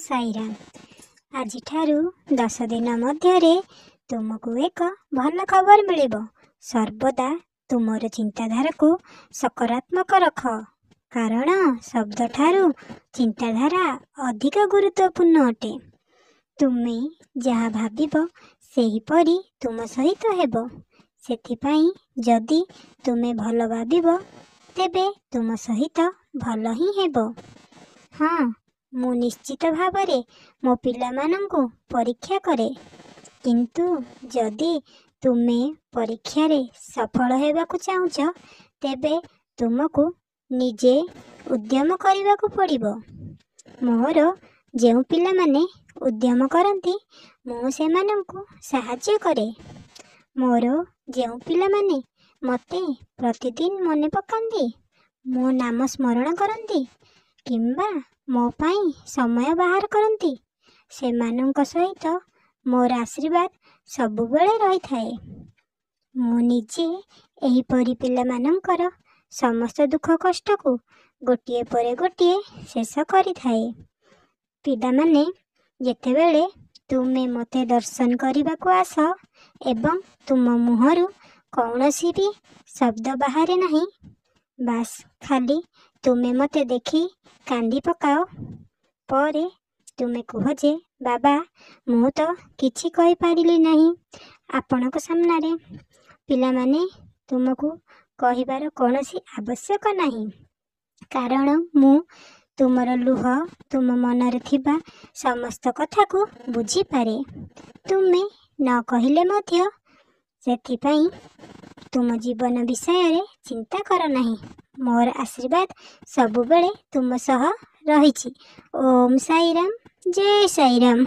ସାଇରାମ। ଆଜିଠାରୁ 10 ଦିନ ମଧ୍ୟରେ ତୁମକୁ ଏକ ଭଲ ଖବର ମିଳିବ। ସର୍ବଦା ତୁମର ଚିନ୍ତାଧାରାକୁ ସକାରାତ୍ମକ ରଖ, କାରଣ ଶବ୍ଦଠାରୁ ଚିନ୍ତାଧାରା ଅଧିକ ଗୁରୁତ୍ୱପୂର୍ଣ୍ଣ ଅଟେ। ତୁମେ ଯାହା ଭାବିବ ସେହିପରି ତୁମ ସହିତ ହେବ। ସେଥିପାଇଁ ଯଦି ତୁମେ ଭଲ ଭାବିବ ତେବେ ତୁମ ସହିତ ଭଲ ହିଁ ହେବ। ହଁ, ମୁଁ ନିଶ୍ଚିତ ଭାବରେ ମୋ ପିଲାମାନଙ୍କୁ ପରୀକ୍ଷା କରେ, କିନ୍ତୁ ଯଦି ତୁମେ ପରୀକ୍ଷାରେ ସଫଳ ହେବାକୁ ଚାହୁଁଛ ତେବେ ତୁମକୁ ନିଜେ ଉଦ୍ୟମ କରିବାକୁ ପଡ଼ିବ। ମୋର ଯେଉଁ ପିଲାମାନେ ଉଦ୍ୟମ କରନ୍ତି ମୁଁ ସେମାନଙ୍କୁ ସାହାଯ୍ୟ କରେ। ମୋର ଯେଉଁ ପିଲାମାନେ ମୋତେ ପ୍ରତିଦିନ ମନେ ପକାନ୍ତି, ମୋ ନାମ ସ୍ମରଣ କରନ୍ତି କିମ୍ବା ମୋ ପାଇଁ ସମୟ ବାହାର କରନ୍ତି, ସେମାନଙ୍କ ସହିତ ମୋର ଆଶୀର୍ବାଦ ସବୁବେଳେ ରହିଥାଏ। ମୁଁ ନିଜେ ଏହିପରି ପିଲାମାନଙ୍କର ସମସ୍ତ ଦୁଃଖ କଷ୍ଟକୁ ଗୋଟିଏ ପରେ ଗୋଟିଏ ଶେଷ କରିଥାଏ। ପିଲାମାନେ, ଯେତେବେଳେ ତୁମେ ମୋତେ ଦର୍ଶନ କରିବାକୁ ଆସ ଏବଂ ତୁମ ମୁହଁରୁ କୌଣସି ବି ଶବ୍ଦ ବାହାରେ ନାହିଁ, ବାସ୍ ଖାଲି ତୁମେ ମୋତେ ଦେଖି କାନ୍ଦି ପକାଅ, ପରେ ତୁମେ କୁହ ଯେ ବାବା, ମୁଁ ତ କିଛି କହିପାରିଲି ନାହିଁ ଆପଣଙ୍କ ସାମ୍ନାରେ। ପିଲାମାନେ, ତୁମକୁ କହିବାର କୌଣସି ଆବଶ୍ୟକ ନାହିଁ, କାରଣ ମୁଁ ତୁମର ଲୁହ, ତୁମ ମନରେ ଥିବା ସମସ୍ତ କଥାକୁ ବୁଝିପାରେ। ତୁମେ ନ କହିଲେ ମଧ୍ୟ, ସେଥିପାଇଁ ତୁମ ଜୀବନ ବିଷୟରେ ଚିନ୍ତା କର ନାହିଁ। ମୋର ଆଶୀର୍ବାଦ ସବୁବେଳେ ତୁମ ସହ ରହିଛି। ଓମ୍ ସାଇରାମ, ଜୟ ସାଇରାମ।